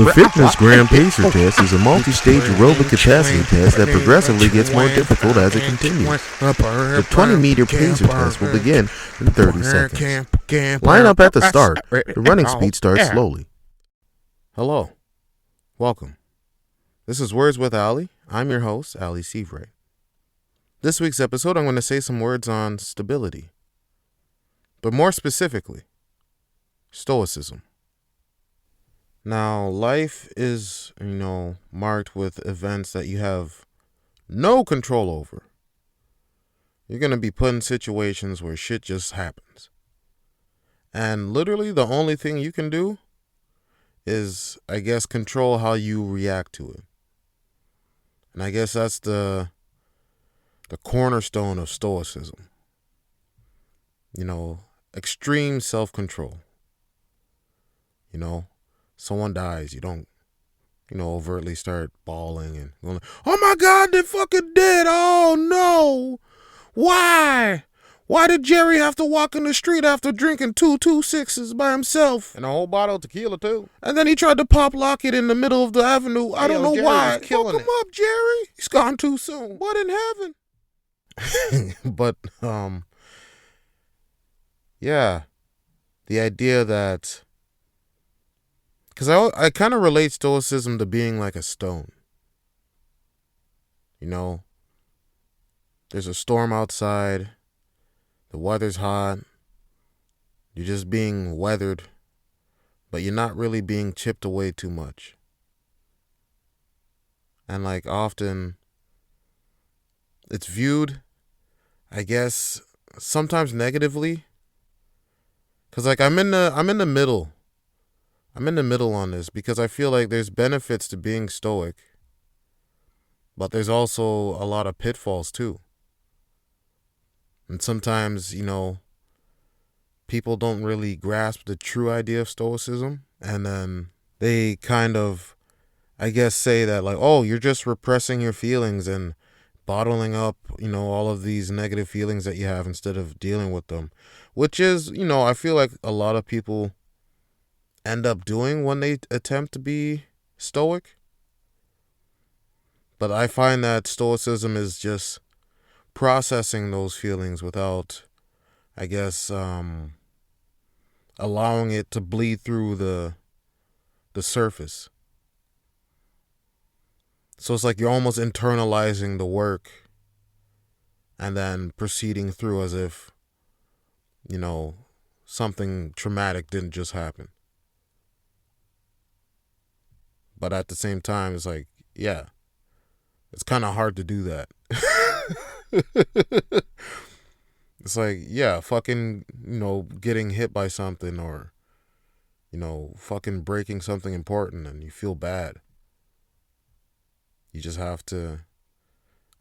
The Fitness Gram Pacer Test is a multi-stage aerobic capacity test that progressively gets more difficult as it continues. The 20-meter pacer test will begin in 30 seconds. Line up at the start. The running speed starts slowly. Hello. Welcome. This is Words with Ali. I'm your host, Ali Sivray. This week's episode, I'm going to say some words on stability. But more specifically, Stoicism. Now, life is, marked with events that you have no control over. You're going to be put in situations where shit just happens. And literally the only thing you can do is, control how you react to it. And I guess that's the cornerstone of Stoicism. Extreme self-control. Someone dies, you don't, overtly start bawling and going, oh my God, they're fucking dead. Oh no. Why? Why did Jerry have to walk in the street after drinking 2.26s by himself? And a whole bottle of tequila too. And then he tried to pop lock it in the middle of the avenue. I don't know Jerry why. was killing Fuck him up, Jerry. He's gone too soon. What in heaven? But, yeah, the idea that, because I kind of relate Stoicism to being like a stone. There's a storm outside. The weather's hot. You're just being weathered, but you're not really being chipped away too much. And often it's viewed, sometimes negatively. Because I'm in the middle. I'm in the middle on this because I feel like there's benefits to being stoic, but there's also a lot of pitfalls too. And sometimes, people don't really grasp the true idea of stoicism, and then they kind of, say that oh, you're just repressing your feelings and bottling up, all of these negative feelings that you have instead of dealing with them, which is, I feel like a lot of people end up doing when they attempt to be stoic. But I find that stoicism is just processing those feelings without, allowing it to bleed through the surface. So it's like you're almost internalizing the work and then proceeding through as if, something traumatic didn't just happen. But at the same time, it's it's kind of hard to do that. It's fucking, getting hit by something or, fucking breaking something important and you feel bad. You just have to,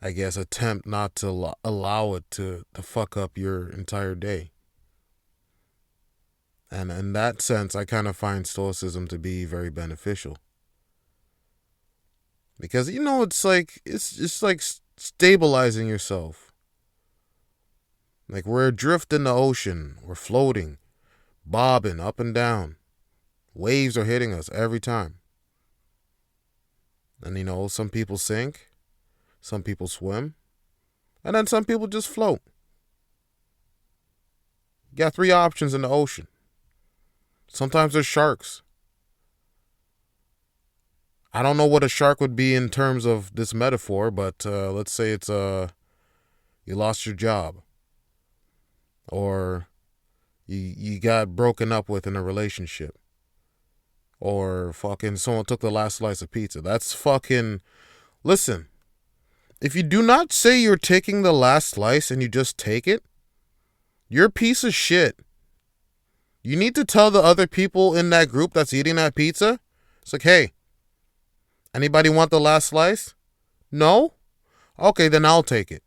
attempt not to allow it to fuck up your entire day. And in that sense, I kind of find stoicism to be very beneficial. Because, it's just like stabilizing yourself. Like we're adrift in the ocean. We're floating, bobbing up and down. Waves are hitting us every time. And, some people sink. Some people swim. And then some people just float. You got 3 options in the ocean. Sometimes there's sharks. I don't know what a shark would be in terms of this metaphor, but let's say it's you lost your job, or you got broken up with in a relationship, or fucking someone took the last slice of pizza. That's fucking, listen, if you do not say you're taking the last slice and you just take it, you're a piece of shit. You need to tell the other people in that group that's eating that pizza, it's like, hey, anybody want the last slice? No? Okay, then I'll take it.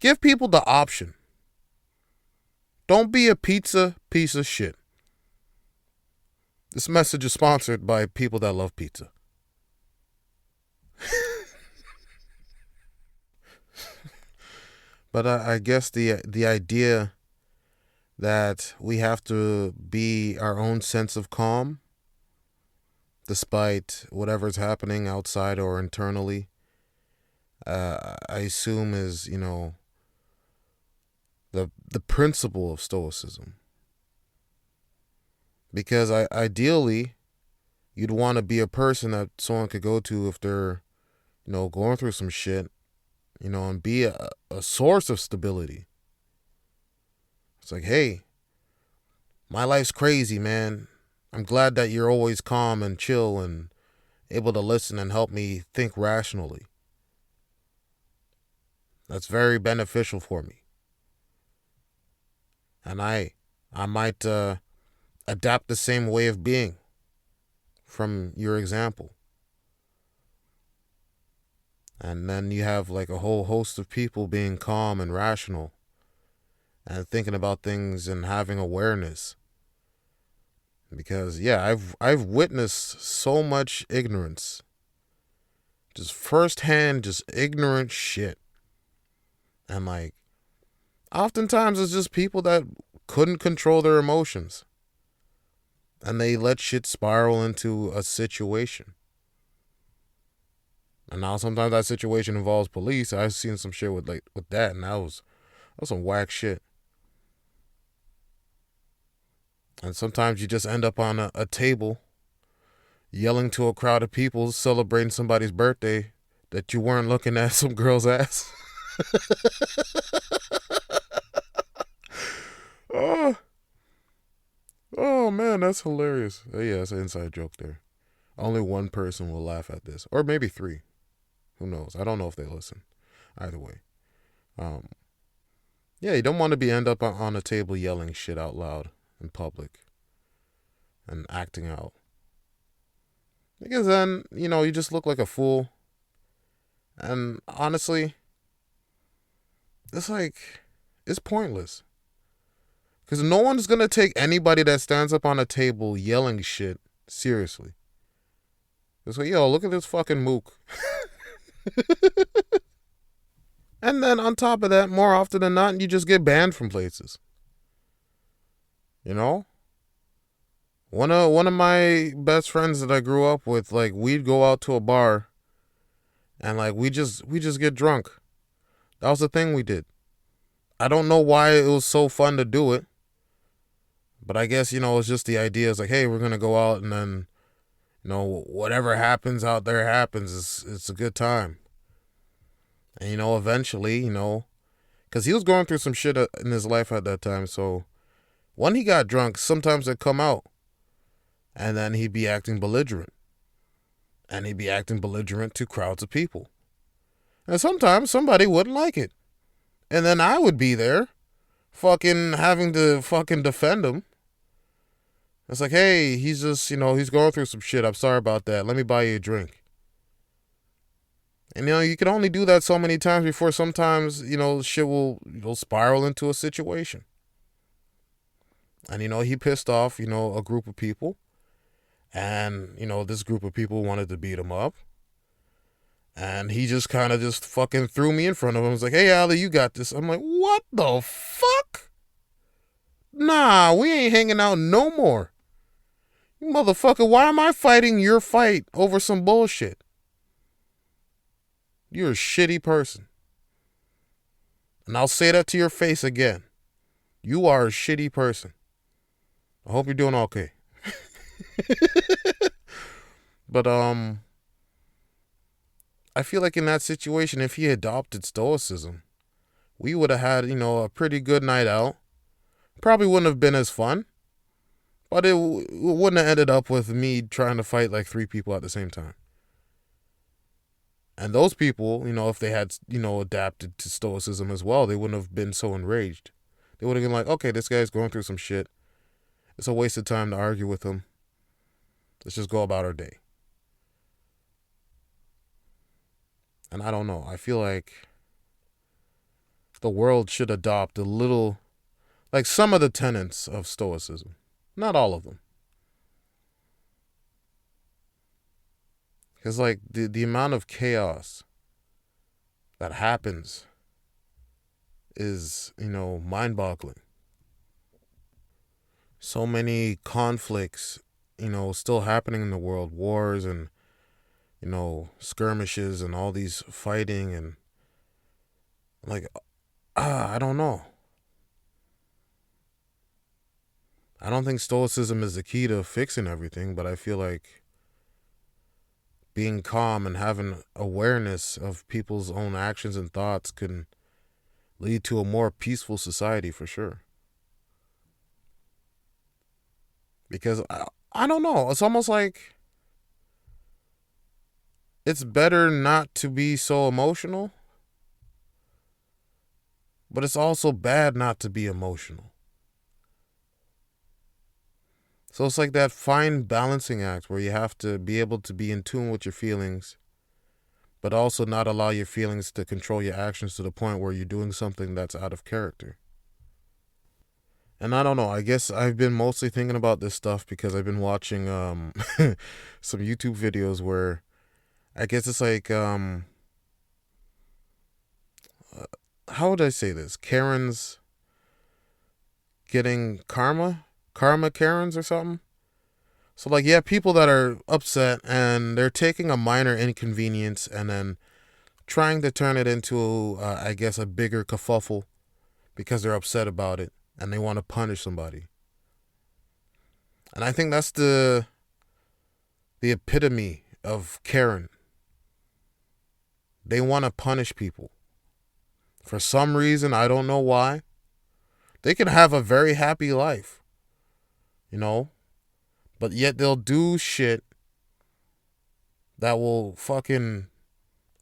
Give people the option. Don't be a pizza piece of shit. This message is sponsored by people that love pizza. But I guess the idea that we have to be our own sense of calm despite whatever's happening outside or internally, I assume is, the principle of Stoicism. Because ideally, you'd want to be a person that someone could go to if they're, going through some shit, and be a source of stability. It's like, hey, my life's crazy, man. I'm glad that you're always calm and chill and able to listen and help me think rationally. That's very beneficial for me. And I might adapt the same way of being from your example. And then you have like a whole host of people being calm and rational and thinking about things and having awareness. Because yeah, I've witnessed so much ignorance. Just firsthand, just ignorant shit. And like oftentimes it's just people that couldn't control their emotions. And they let shit spiral into a situation. And now sometimes that situation involves police. I've seen some shit with that, and that was some whack shit. And sometimes you just end up on a table yelling to a crowd of people celebrating somebody's birthday that you weren't looking at some girl's ass. oh, oh man, that's hilarious. Yeah, it's an inside joke there. Only one person will laugh at this, or maybe three. Who knows? I don't know if they listen. Either way, yeah, you don't want to end up on a table yelling shit out loud in public and acting out, because then you just look like a fool. And honestly, it's pointless, because no one's gonna take anybody that stands up on a table yelling shit seriously. It's like, yo, look at this fucking mook. And then on top of that, more often than not, you just get banned from places. One of my best friends that I grew up with, like, we'd go out to a bar and like we just get drunk. That was the thing we did. I don't know why it was so fun to do it. But I guess, it's just the idea. It's like, hey, we're gonna go out and then, whatever happens out there happens. It's a good time. And eventually, because he was going through some shit in his life at that time. So when he got drunk, sometimes it'd come out. And then he'd be acting belligerent. And he'd be acting belligerent to crowds of people. And sometimes somebody wouldn't like it. And then I would be there, fucking having to fucking defend him. It's like, hey, he's just, he's going through some shit. I'm sorry about that. Let me buy you a drink. And, you can only do that so many times before sometimes, shit will spiral into a situation. And, he pissed off, a group of people. And, this group of people wanted to beat him up. And he just kind of just fucking threw me in front of him. He was like, hey, Ali, you got this. I'm like, what the fuck? Nah, we ain't hanging out no more. You motherfucker, why am I fighting your fight over some bullshit? You're a shitty person. And I'll say that to your face again. You are a shitty person. I hope you're doing okay. But, I feel like in that situation, if he adopted Stoicism, we would have had, a pretty good night out. Probably wouldn't have been as fun. But it wouldn't have ended up with me trying to fight like 3 people at the same time. And those people, if they had, adapted to Stoicism as well, they wouldn't have been so enraged. They would have been like, okay, this guy's going through some shit. It's a waste of time to argue with him. Let's just go about our day. And I don't know. I feel like the world should adopt a little, like some of the tenets of Stoicism. Not all of them. Because like the amount of chaos that happens is, mind-boggling. So many conflicts still happening in the world, wars and skirmishes and all these fighting and like I don't know. I don't think stoicism is the key to fixing everything, but I feel like being calm and having awareness of people's own actions and thoughts can lead to a more peaceful society for sure. Because I don't know, it's almost like it's better not to be so emotional, but it's also bad not to be emotional. So it's like that fine balancing act where you have to be able to be in tune with your feelings, but also not allow your feelings to control your actions to the point where you're doing something that's out of character. And I don't know, I guess I've been mostly thinking about this stuff because I've been watching some YouTube videos where I guess it's like how would I say this? Karens getting karma Karens or something. So like people that are upset and they're taking a minor inconvenience and then trying to turn it into I guess a bigger kerfuffle because they're upset about it and they want to punish somebody. And I think that's the epitome of Karen. They want to punish people. For some reason, I don't know why. They can have a very happy life, but yet they'll do shit that will fucking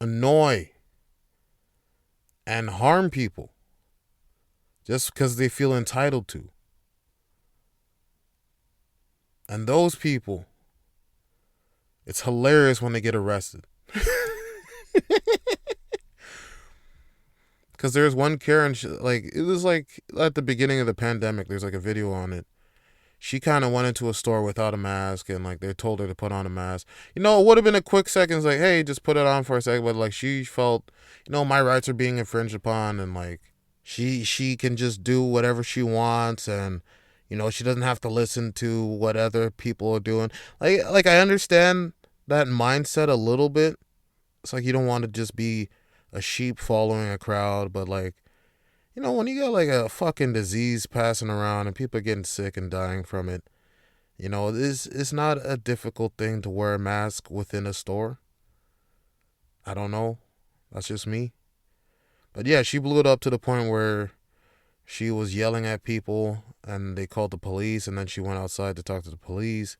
annoy and harm people just because they feel entitled to. And those people, it's hilarious when they get arrested. Because there's one Karen, like, it was like at the beginning of the pandemic, there's like a video on it. She kind of went into a store without a mask and like they told her to put on a mask. It would have been a quick second, like, hey, just put it on for a second. But like she felt, my rights are being infringed upon and like she can just do whatever she wants and, she doesn't have to listen to what other people are doing. Like I understand that mindset a little bit. It's like you don't want to just be a sheep following a crowd, but like, when you got like a fucking disease passing around and people are getting sick and dying from it, it's not a difficult thing to wear a mask within a store. I don't know. That's just me. But yeah, she blew it up to the point where she was yelling at people and they called the police and then she went outside to talk to the police.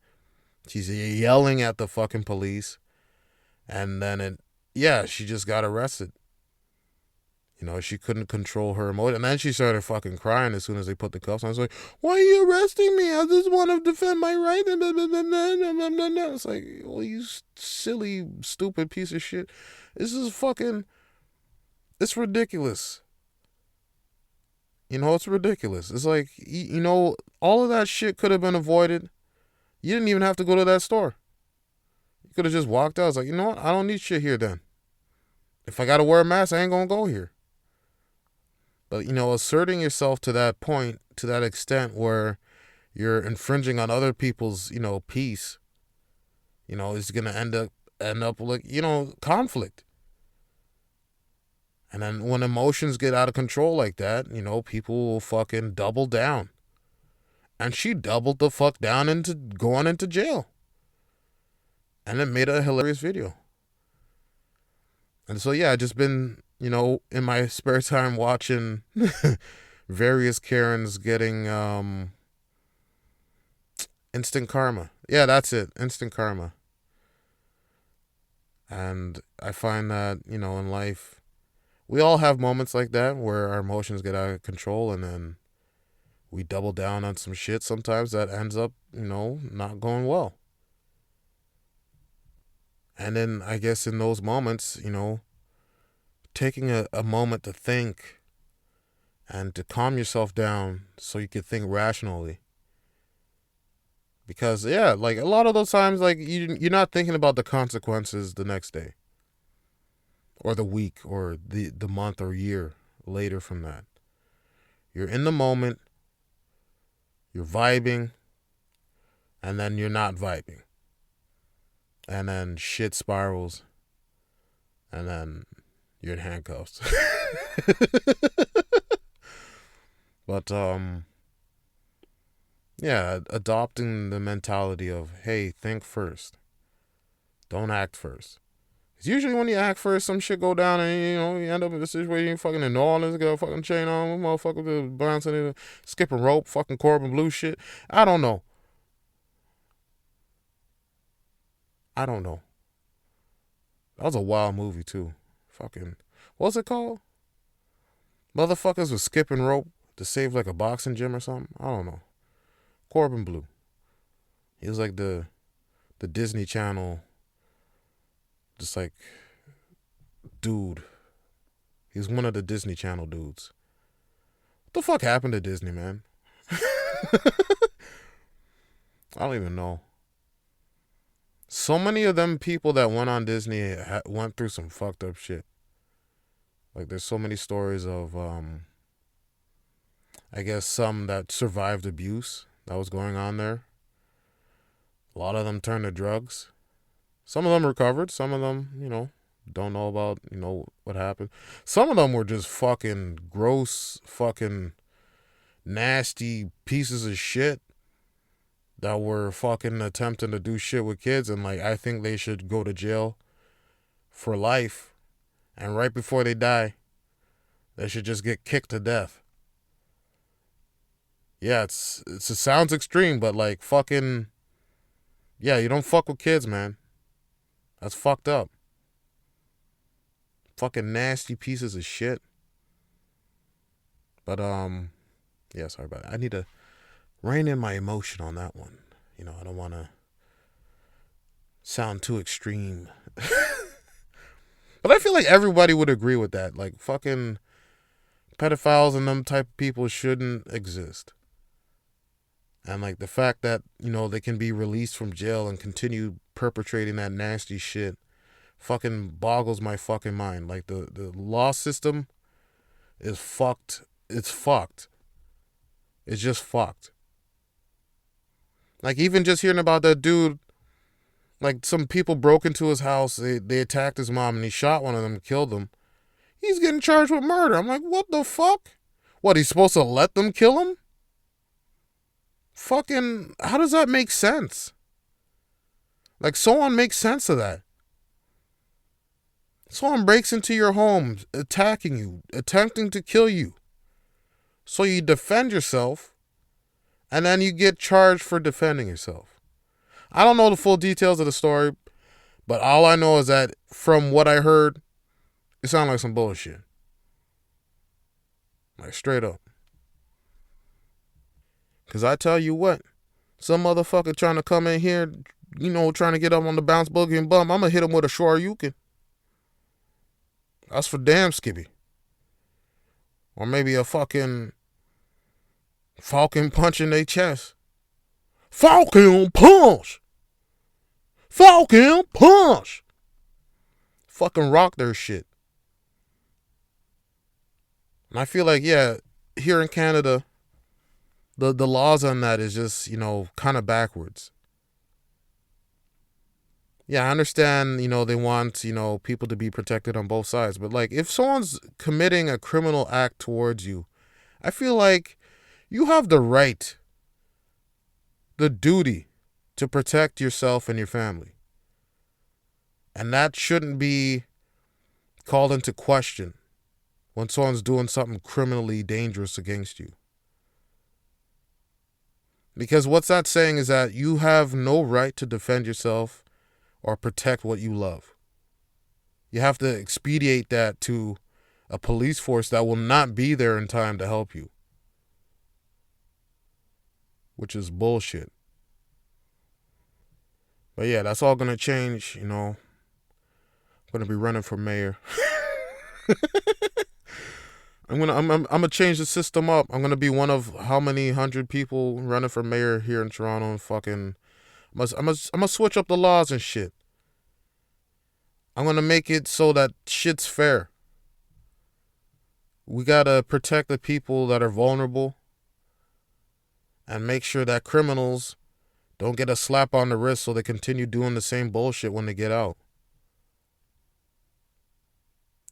She's yelling at the fucking police and then she just got arrested. She couldn't control her emotion. And then she started fucking crying as soon as they put the cuffs on. I was like, why are you arresting me? I just want to defend my right. It's like, well, you silly, stupid piece of shit. This is fucking, it's ridiculous. It's ridiculous. It's like, all of that shit could have been avoided. You didn't even have to go to that store. You could have just walked out. I was like, you know what? I don't need shit here then. If I got to wear a mask, I ain't going to go here. But, asserting yourself to that point, to that extent where you're infringing on other people's, peace, is going to end up like, conflict. And then when emotions get out of control like that, people will fucking double down. And she doubled the fuck down into going into jail. And it made a hilarious video. And so, yeah, I just been, in my spare time watching various Karens getting instant karma. Yeah, that's it. Instant karma. And I find that, in life, we all have moments like that where our emotions get out of control and then we double down on some shit. Sometimes that ends up, not going well. And then I guess in those moments, taking a moment to think and to calm yourself down so you could think rationally. Because, yeah, like a lot of those times, like you're not thinking about the consequences the next day or the week or the month or year later from that. You're in the moment, you're vibing, and then you're not vibing, and then shit spirals, and then you're in handcuffs. But yeah, adopting the mentality of, hey, think first, don't act first. Because usually when you act first, some shit go down, and you end up in a situation you fucking in New Orleans, got a fucking chain on, motherfucker bouncing, skipping rope, fucking Corbin Blue shit. I don't know. That was a wild movie too. Fucking, what's it called? Motherfuckers was skipping rope to save like a boxing gym or something. I don't know. Corbin Blue. He was like the Disney Channel, just like dude. He was one of the Disney Channel dudes. What the fuck happened to Disney, man? I don't even know. So many of them people that went on Disney went through some fucked up shit. Like there's so many stories of, I guess some that survived abuse that was going on there. A lot of them turned to drugs. Some of them recovered. Some of them, don't know about, what happened. Some of them were just fucking gross, fucking nasty pieces of shit that were fucking attempting to do shit with kids. And like, I think they should go to jail for life. And right before they die, they should just get kicked to death. Yeah, it sounds extreme, but like fucking, yeah, you don't fuck with kids, man. That's fucked up. Fucking nasty pieces of shit. But yeah, sorry about that. I need to rein in my emotion on that one. I don't want to sound too extreme. But I feel like everybody would agree with that. Like fucking pedophiles and them type of people shouldn't exist. And like the fact that, they can be released from jail and continue perpetrating that nasty shit fucking boggles my fucking mind. Like the law system is fucked. It's fucked. It's just fucked. Like even just hearing about that dude, like some people broke into his house, they attacked his mom and he shot one of them, killed him. He's getting charged with murder. I'm like, what the fuck? What, he's supposed to let them kill him? Fucking, how does that make sense? Like, someone makes sense of that. Someone breaks into your home, attacking you, attempting to kill you. So you defend yourself, and then you get charged for defending yourself. I don't know the full details of the story, but all I know is that from what I heard, it sounded like some bullshit. Like, straight up. Because I tell you what, some motherfucker trying to come in here, trying to get up on the bounce boogie and bum, I'm going to hit him with a shoryuken. That's for damn skippy. Or maybe a fucking falcon punch in their chest. Falcon punch! Falcon punch! Fucking rock their shit. And I feel like, yeah, here in Canada, the laws on that is just, kind of backwards. Yeah, I understand, they want, people to be protected on both sides. But, like, if someone's committing a criminal act towards you, I feel like you have the right, the duty to protect yourself and your family. And that shouldn't be called into question when someone's doing something criminally dangerous against you. Because what's that saying is that you have no right to defend yourself or protect what you love. You have to expedite that to a police force that will not be there in time to help you. Which is bullshit. But yeah, that's all gonna change, I'm gonna be running for mayor. I'm gonna change the system up. I'm gonna be one of how many 100 people running for mayor here in Toronto and fucking I'm gonna switch up the laws and shit. I'm gonna make it so that shit's fair. We gotta protect the people that are vulnerable and make sure that criminals don't get a slap on the wrist so they continue doing the same bullshit when they get out.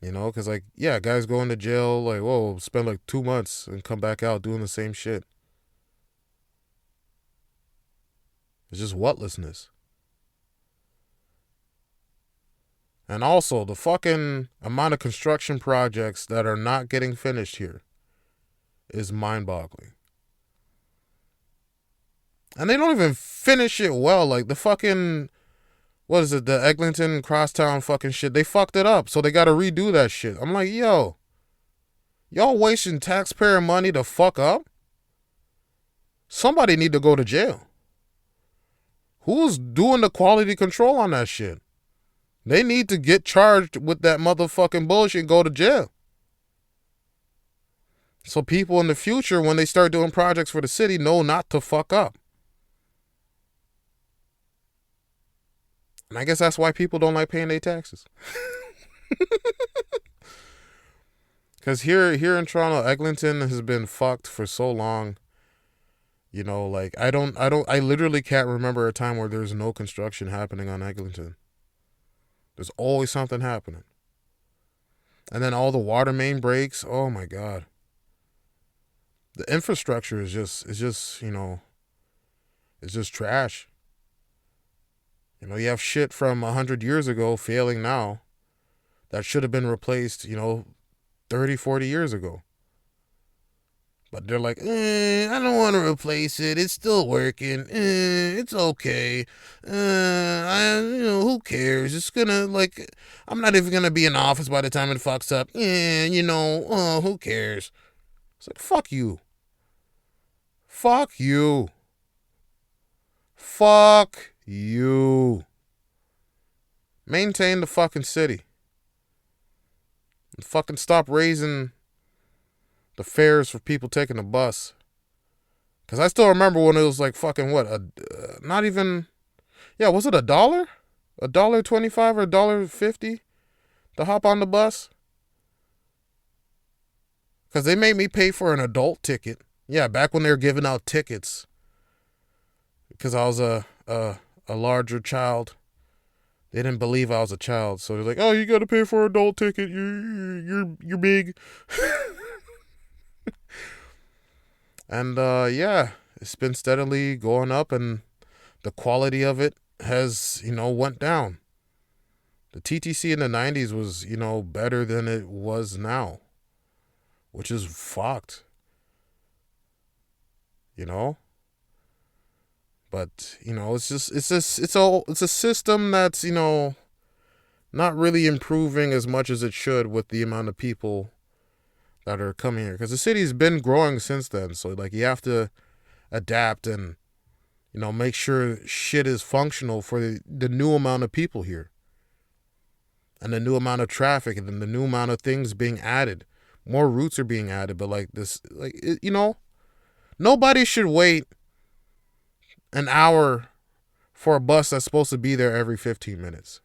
You know, because, like, yeah, guys go into jail, like, whoa, spend like 2 months and come back out doing the same shit. It's just whatlessness. And also, the fucking amount of construction projects that are not getting finished here is mind-boggling. And they don't even finish it well. Like, the fucking, what is it, the Eglinton Crosstown fucking shit, they fucked it up, so they gotta redo that shit. I'm like, yo, y'all wasting taxpayer money to fuck up? Somebody need to go to jail. Who's doing the quality control on that shit? They need to get charged with that motherfucking bullshit and go to jail. So people in the future, when they start doing projects for the city, know not to fuck up. And I guess that's why people don't like paying their taxes. Because here in Toronto, Eglinton has been fucked for so long. You know, like, I literally can't remember a time where there's no construction happening on Eglinton. There's always something happening. And then all the water main breaks. Oh my God. The infrastructure is just, you know, it's just trash. You know, you have shit from 100 years ago failing now that should have been replaced, you know, 30, 40 years ago. But they're like, I don't want to replace it. It's still working. It's okay. Who cares? It's gonna, like, I'm not even gonna be in office by the time it fucks up. Who cares? It's like, fuck you. Fuck you. Fuck you. Maintain the fucking city. And fucking stop raising the fares for people taking the bus. Because I still remember when it was like fucking what? Not even... Yeah, was it $1? $1.25 or $1.50 to hop on the bus? Because they made me pay for an adult ticket. Yeah, back when they were giving out tickets. Because I was a larger child. They didn't believe I was a child. So they're like, oh, you got to pay for an adult ticket. You're big. And yeah, it's been steadily going up, and the quality of it has, you know, went down. The TTC in the 90s was, you know, better than it was now, which is fucked. You know? But, you know, it's a system that's, you know, not really improving as much as it should with the amount of people that are coming here, because the city's been growing since then. So, like, you have to adapt and, you know, make sure shit is functional for the new amount of people here, and the new amount of traffic, and then the new amount of things being added. More routes are being added, but like this, like, you know, nobody should wait an hour for a bus that's supposed to be there every 15 minutes.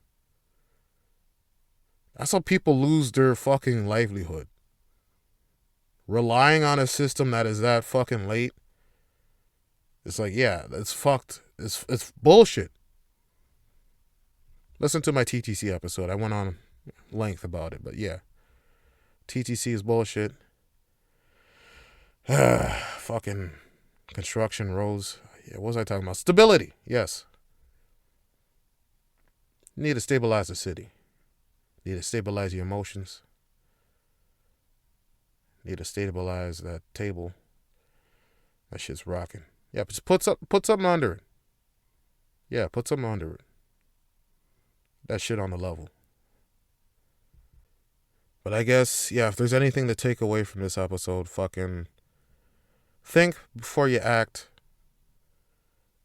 That's how people lose their fucking livelihood. Relying on a system that is that fucking late. It's like, yeah, it's fucked. It's bullshit. Listen to my TTC episode. I went on length about it, but yeah. TTC is bullshit. Fucking construction roads. Yeah, what was I talking about? Stability. Yes. Need to stabilize the city. Need to stabilize your emotions. Need to stabilize that table. That shit's rocking. Yeah, just put something under it. Yeah, put something under it. That shit on the level. But I guess, yeah, if there's anything to take away from this episode, fucking think before you act.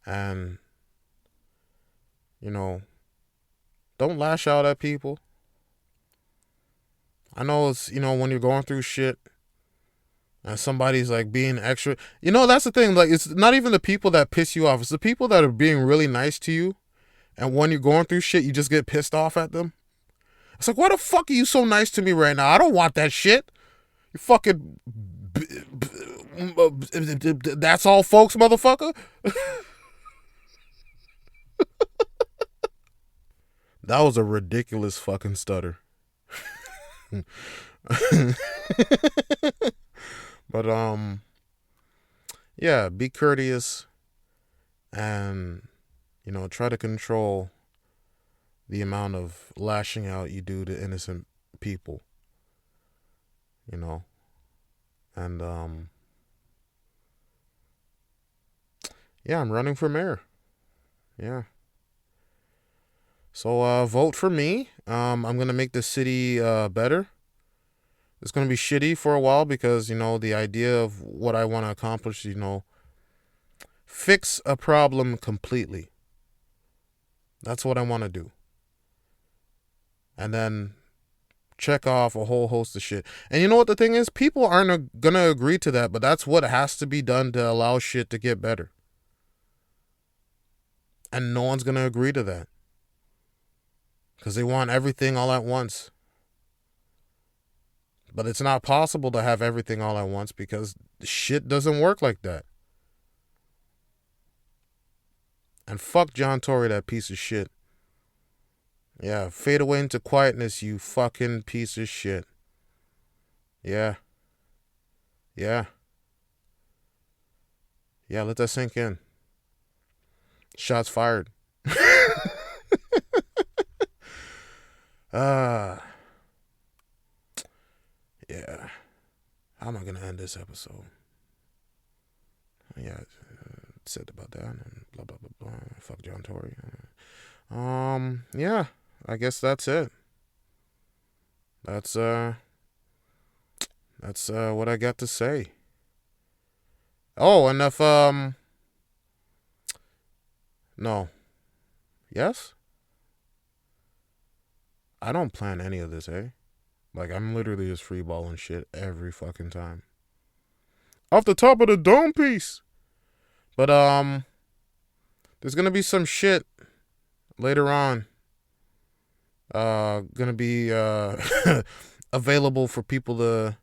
And, you know, don't lash out at people. I know it's, you know, when you're going through shit and somebody's like being extra, you know, that's the thing. Like, it's not even the people that piss you off. It's the people that are being really nice to you. And when you're going through shit, you just get pissed off at them. It's like, why the fuck are you so nice to me right now? I don't want that shit. You fucking, that's all folks, motherfucker. That was a ridiculous fucking stutter. But yeah, be courteous and try to control the amount of lashing out you do to innocent people. And yeah, I'm running for mayor. Yeah. So vote for me. I'm gonna make the city better. It's gonna be shitty for a while because the idea of what I want to accomplish, fix a problem completely. That's what I want to do. And then check off a whole host of shit. And you know what the thing is? People aren't gonna agree to that, but that's what has to be done to allow shit to get better. And no one's gonna agree to that. Because they want everything all at once. But it's not possible to have everything all at once because shit doesn't work like that. And fuck John Tory, that piece of shit. Yeah, fade away into quietness, you fucking piece of shit. Yeah. Yeah. Yeah, let that sink in. Shots fired. Yeah. How am I going to end this episode? Yeah, said about that and blah, blah, blah, blah. Fuck John Tory. Yeah, I guess that's it. That's what I got to say. Oh, and if, no. Yes? I don't plan any of this, eh? Like, I'm literally just freeballing shit every fucking time. Off the top of the dome piece. But, there's gonna be some shit later on. Gonna be, available for people to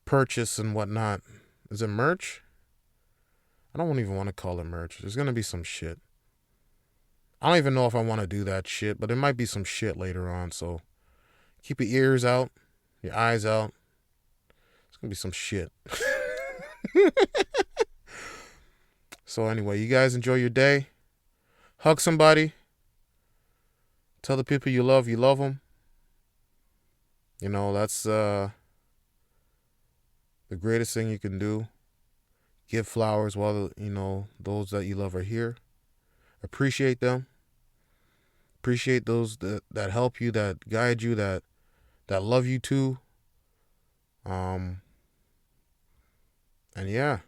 purchase and whatnot. Is it merch? I don't even want to call it merch. There's gonna be some shit. I don't even know if I want to do that shit, but there might be some shit later on, so keep your ears out, your eyes out. It's gonna be some shit. So anyway, you guys enjoy your day. Hug somebody. Tell the people you love them. That's the greatest thing you can do. Give flowers while, those that you love are here. Appreciate them. Appreciate those that help you, that guide you, that love you too. And yeah.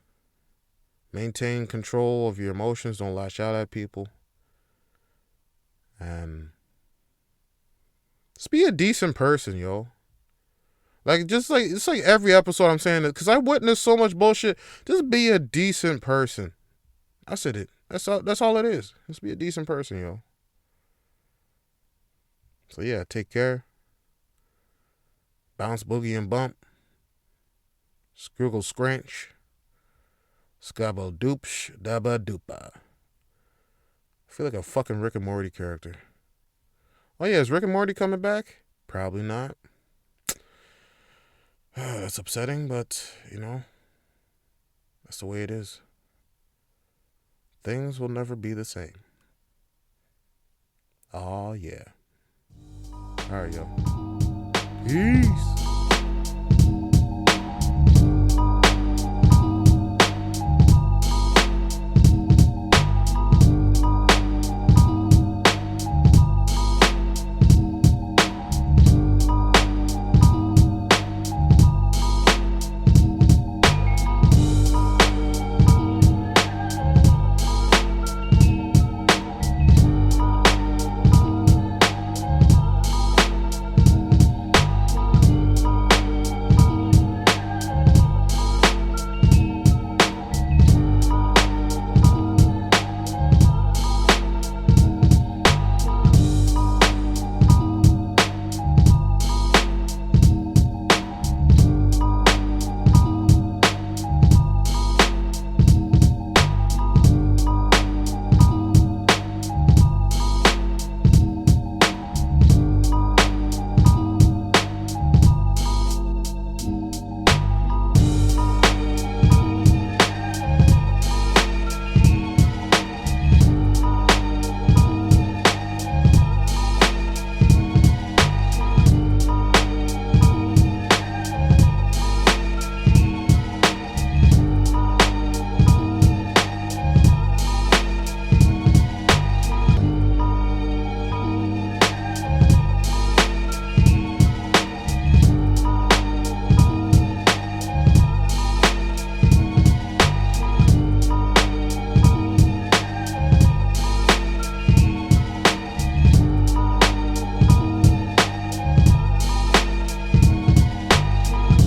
Maintain control of your emotions. Don't lash out at people. And just be a decent person, yo. It's like every episode I'm saying it, because I witnessed so much bullshit. Just be a decent person. I said it. That's all it is. Just be a decent person, yo. So yeah, take care. Bounce, boogie, and bump. Scriggle, scrunch. Scabble, doopsh, dabba, doopa. I feel like a fucking Rick and Morty character. Oh yeah, is Rick and Morty coming back? Probably not. That's upsetting, but, that's the way it is. Things will never be the same. Oh, yeah. All right, yo. Peace.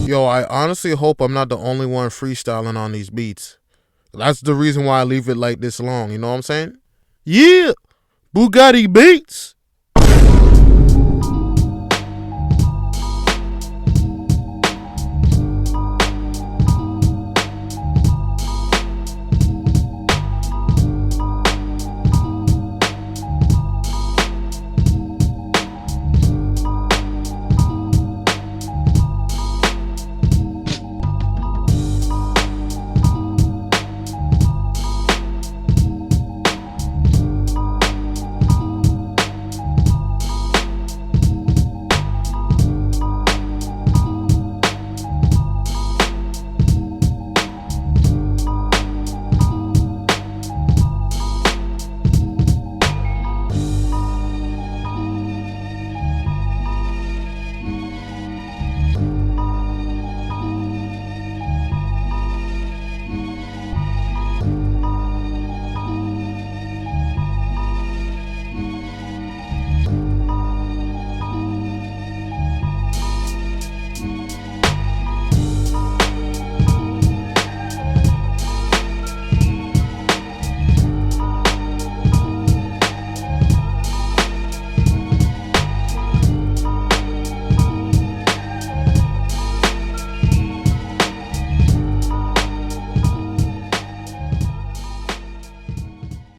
Yo, I honestly hope I'm not the only one freestyling on these beats. That's the reason why I leave it like this long. You know what I'm saying? Yeah, Bugatti beats.